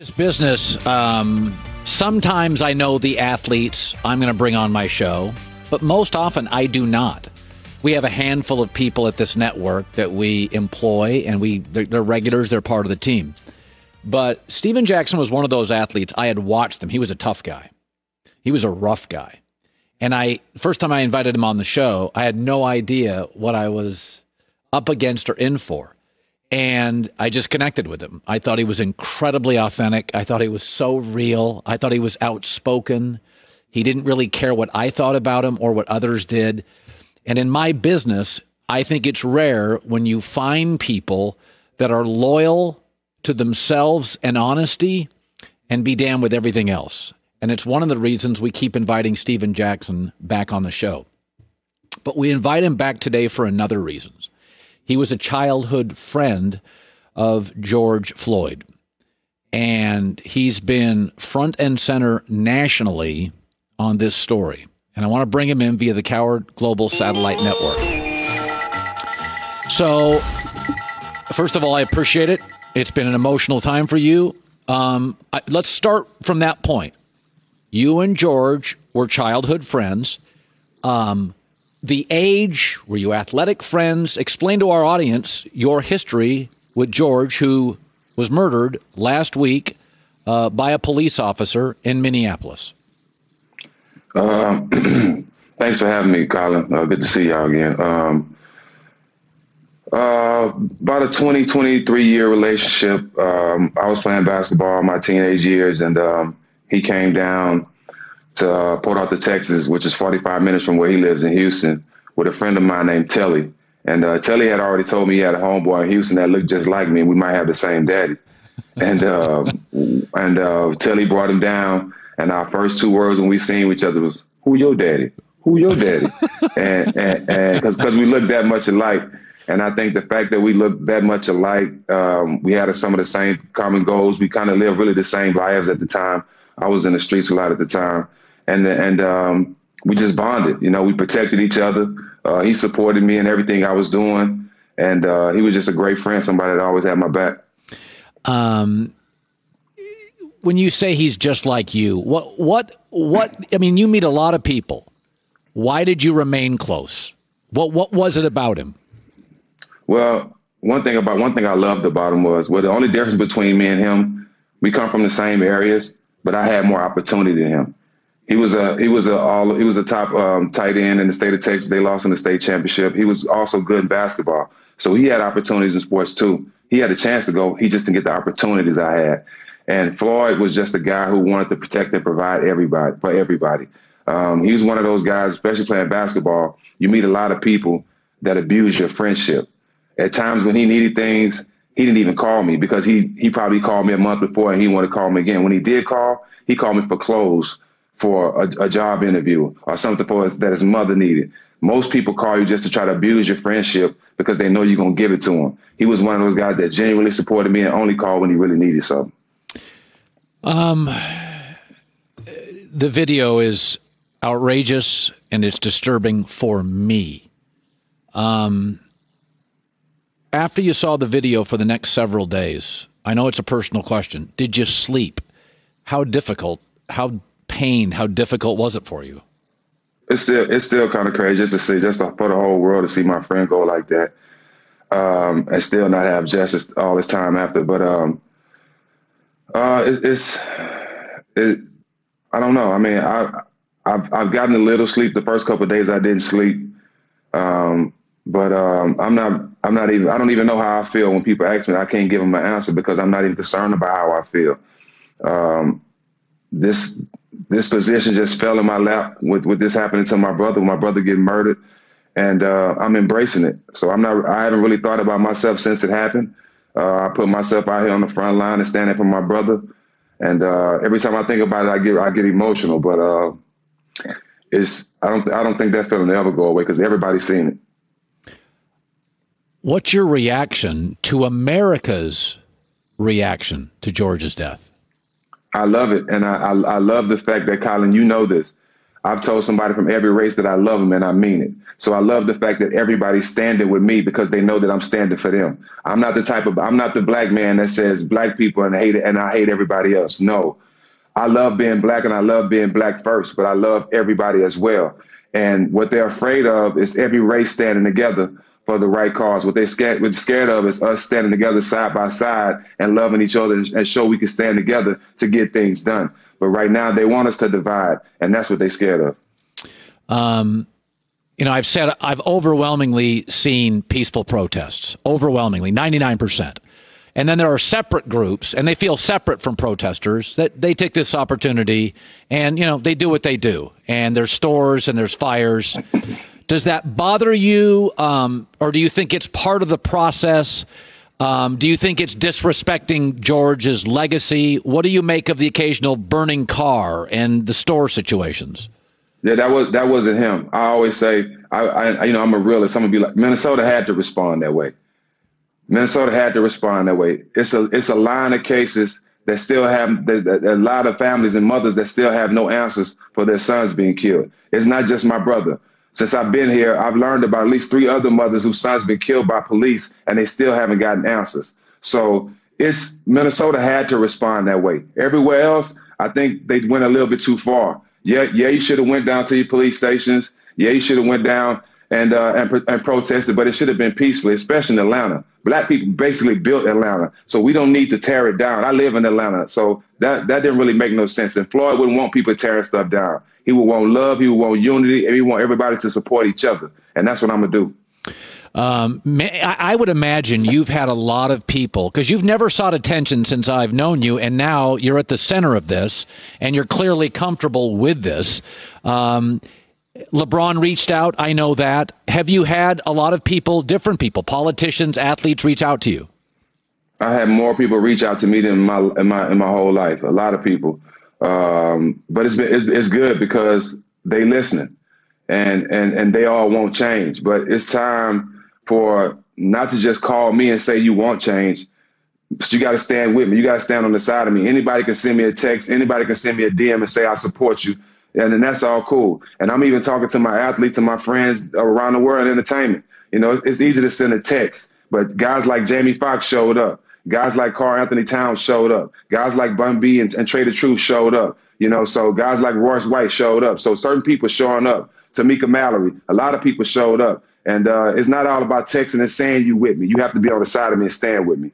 This business, sometimes I know the athletes I'm going to bring on my show, but most often I do not. We have a handful of people at this network that we employ, and they're regulars, they're part of the team. But Steven Jackson was one of those athletes. I had watched him. He was a tough guy. He was a rough guy. And first time I invited him on the show, I had no idea what I was up against or in for. And I just connected with him. I thought he was incredibly authentic. I thought he was so real. I thought he was outspoken. He didn't really care what I thought about him or what others did. And in my business, I think it's rare when you find people that are loyal to themselves and honesty and be damned with everything else. And it's one of the reasons we keep inviting Steven Jackson back on the show. But we invite him back today for another reason. He was a childhood friend of George Floyd, and he's been front and center nationally on this story. And I want to bring him in via the Cowherd Global Satellite Network. So, first of all, I appreciate it. It's been an emotional time for you. Let's start from that point. You and George were childhood friends. The age, were you athletic friends? Explain to our audience your history with George, who was murdered last week by a police officer in Minneapolis. Thanks for having me, Colin. Good to see y'all again. About a 23-year relationship. I was playing basketball in my teenage years, and he came down to Port Arthur, Texas, which is 45 minutes from where he lives in Houston, with a friend of mine named Telly. And Telly had already told me he had a homeboy in Houston that looked just like me, and we might have the same daddy. And Telly brought him down, and our first two words when we seen each other was, "Who your daddy? Who your daddy?" and because we looked that much alike. And I think the fact that we looked that much alike, we had some of the same common goals. We kind of lived really the same lives at the time. I was in the streets a lot at the time. And we just bonded. You know, we protected each other. He supported me in everything I was doing. And he was just a great friend, somebody that always had my back. When you say he's just like you, what, I mean, you meet a lot of people. Why did you remain close? What was it about him? Well, one thing I loved about him was, the only difference between me and him, we come from the same areas, but I had more opportunity than him. He was a top tight end in the state of Texas. They lost in the state championship. He was also good in basketball. So he had opportunities in sports too. He had a chance to go. He just didn't get the opportunities I had. And Floyd was just a guy who wanted to protect and provide for everybody. He was one of those guys, especially playing basketball. You meet a lot of people that abuse your friendship. At times when he needed things, he didn't even call me, because he probably called me a month before and he wanted to call me again. When he did call, he called me for clothes, for a job interview, or something that his mother needed. Most people call you just to try to abuse your friendship because they know you're going to give it to them. He was one of those guys that genuinely supported me and only called when he really needed something. The video is outrageous and it's disturbing for me. After you saw the video for the next several days, I know it's a personal question. Did you sleep? How difficult was it for you? It's still kind of crazy just for the whole world to see my friend go like that, and still not have justice all this time after. But I don't know. I mean, I've gotten a little sleep. The first couple of days I didn't sleep, but I don't even know how I feel when people ask me. I can't give them an answer because I'm not even concerned about how I feel. This position just fell in my lap with this happening to my brother getting murdered, and I'm embracing it. So I haven't really thought about myself since it happened. I put myself out here on the front line and standing for my brother, and every time I think about it, I get emotional. But I don't think that feeling will ever go away because everybody's seen it. What's your reaction to America's reaction to George's death? I love it. And I love the fact that, Colin, you know this. I've told somebody from every race that I love them and I mean it. So I love the fact that everybody's standing with me because they know that I'm standing for them. I'm not the black man that says black people and I hate everybody else. No, I love being black and I love being black first, but I love everybody as well. And what they're afraid of is every race standing together for the right cause. What they're scared of is us standing together side by side and loving each other and show we can stand together to get things done. But right now they want us to divide, and that's what they're scared of. I've overwhelmingly seen peaceful protests, overwhelmingly, 99%. And then there are separate groups, and they feel separate from protesters, that they take this opportunity and, they do what they do. And there's stores and there's fires. Does that bother you, or do you think it's part of the process? Do you think it's disrespecting George's legacy? What do you make of the occasional burning car and the store situations? Yeah, that wasn't him. I always say, I'm a realist. I'm gonna be like, Minnesota had to respond that way. Minnesota had to respond that way. It's a line of cases that still have a lot of families and mothers that still have no answers for their sons being killed. It's not just my brother. Since I've been here, I've learned about at least 3 other mothers whose sons been killed by police, and they still haven't gotten answers. So Minnesota had to respond that way. Everywhere else, I think they went a little bit too far. Yeah, you should have went down to your police stations. Yeah, you should have went down and protested, but it should have been peacefully, especially in Atlanta. Black people basically built Atlanta, so we don't need to tear it down. I live in Atlanta, so that didn't really make no sense. And Floyd wouldn't want people tearing stuff down. He would want love, he would want unity, and he would want everybody to support each other. And that's what I'm going to do. I would imagine you've had a lot of people, because you've never sought attention since I've known you, and now you're at the center of this, and you're clearly comfortable with this. LeBron reached out. I know that. Have you had a lot of people, different people, politicians, athletes, reach out to you? I had more people reach out to me than in my whole life. A lot of people. But it's good because they listening and they all want change. But it's time for not to just call me and say you want change. But you got to stand with me. You got to stand on the side of me. Anybody can send me a text. Anybody can send me a DM and say I support you. And then that's all cool. And I'm even talking to my athletes and my friends around the world in entertainment. It's easy to send a text, but guys like Jamie Foxx showed up. Guys like Karl Anthony Towns showed up. Guys like Bun B and Trader Truth showed up. So guys like Royce White showed up. So certain people showing up. Tamika Mallory, a lot of people showed up. And it's not all about texting and saying you with me. You have to be on the side of me and stand with me.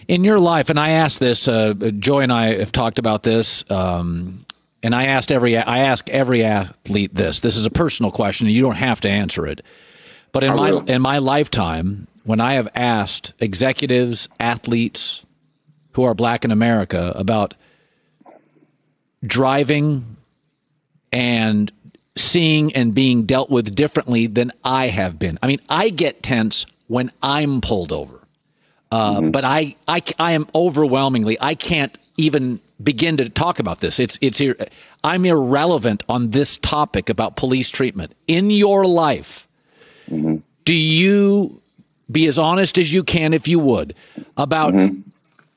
In your life, and I asked this, Joy and I have talked about this, and I ask every athlete this. This is a personal question, and you don't have to answer it. But in my lifetime, when I have asked executives, athletes who are black in America about driving and seeing and being dealt with differently than I have been. I mean, I get tense when I'm pulled over. But I am overwhelmingly, I can't even begin to talk about this. I'm irrelevant on this topic about police treatment. In your life, do you be as honest as you can, if you would, about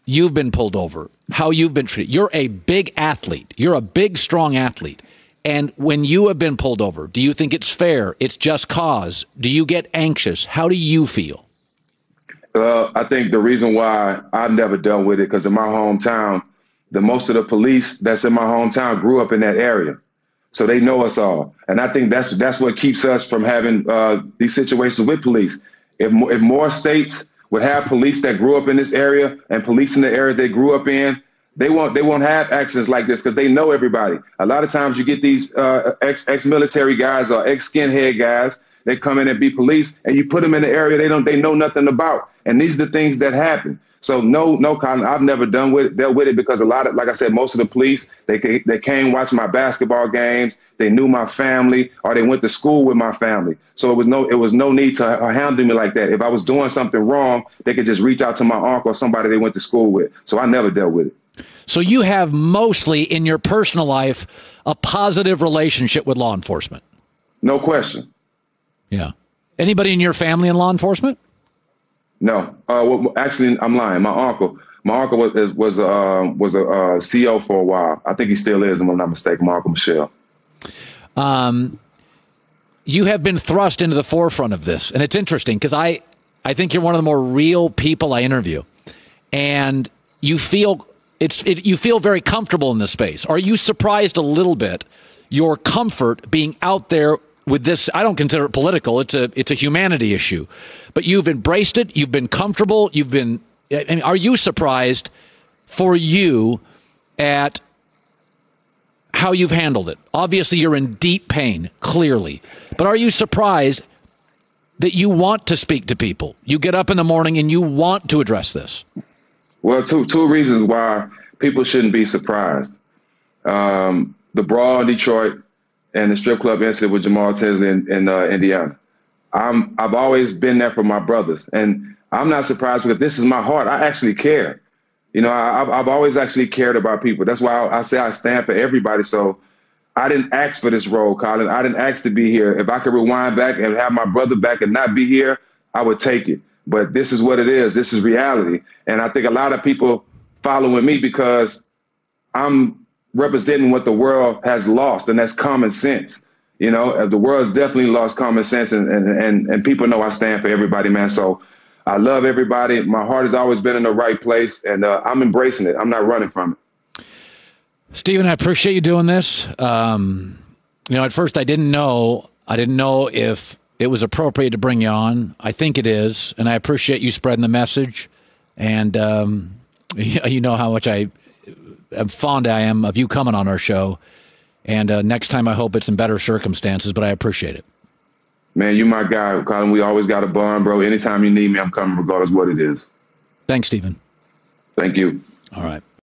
you've been pulled over, how you've been treated? You're a big athlete. You're a big, strong athlete. And when you have been pulled over, do you think it's fair? It's just cause? Do you get anxious? How do you feel? I think the reason why I've never dealt with it, because in my hometown, most of the police that's in my hometown grew up in that area. So they know us all. And I think that's what keeps us from having these situations with police. If more states would have police that grew up in this area and police in the areas they grew up in, they won't have accidents like this because they know everybody. A lot of times you get these ex-military guys or ex-skinhead guys that come in and be police, and you put them in the area they know nothing about. And these are the things that happen. So no, Colin, I've never dealt with it because like I said, most of the police, they came watch my basketball games. They knew my family, or they went to school with my family. So it was no need to handle me like that. If I was doing something wrong, they could just reach out to my uncle or somebody they went to school with. So I never dealt with it. So you have mostly in your personal life a positive relationship with law enforcement? No question. Yeah. Anybody in your family in law enforcement? No. Well, actually, I'm lying. My uncle was a CO for a while. I think he still is, if I'm not mistaken, my Uncle Michelle. You have been thrust into the forefront of this, and it's interesting because I think you're one of the more real people I interview, and you feel you feel very comfortable in this space. Are you surprised a little bit your comfort being out there with this? I don't consider it political. It's a humanity issue, but you've embraced it. You've been comfortable. You've been. I mean, are you surprised for you at how you've handled it? Obviously, you're in deep pain, clearly. But are you surprised that you want to speak to people? You get up in the morning and you want to address this. Well, two reasons why people shouldn't be surprised. The brawl in Detroit and the strip club incident with Jamal Tinsley in Indiana. I've always been there for my brothers. And I'm not surprised because this is my heart. I actually care. You know, I've always actually cared about people. That's why I say I stand for everybody. So I didn't ask for this role, Colin. I didn't ask to be here. If I could rewind back and have my brother back and not be here, I would take it. But this is what it is. This is reality. And I think a lot of people following me because I'm representing what the world has lost, and that's common sense. You know, the world's definitely lost common sense, and people know I stand for everybody, man. So I love everybody. My heart has always been in the right place, and I'm embracing it. I'm not running from it. Stephen, I appreciate you doing this. You know, at first I didn't know if it was appropriate to bring you on. I think it is, and I appreciate you spreading the message. And you know how much I'm fond I am of you coming on our show. And next time I hope it's in better circumstances, but I appreciate it. Man, you my guy, Colin. We always got a bond, bro. Anytime you need me, I'm coming regardless of what it is. Thanks, Stephen. Thank you. All right.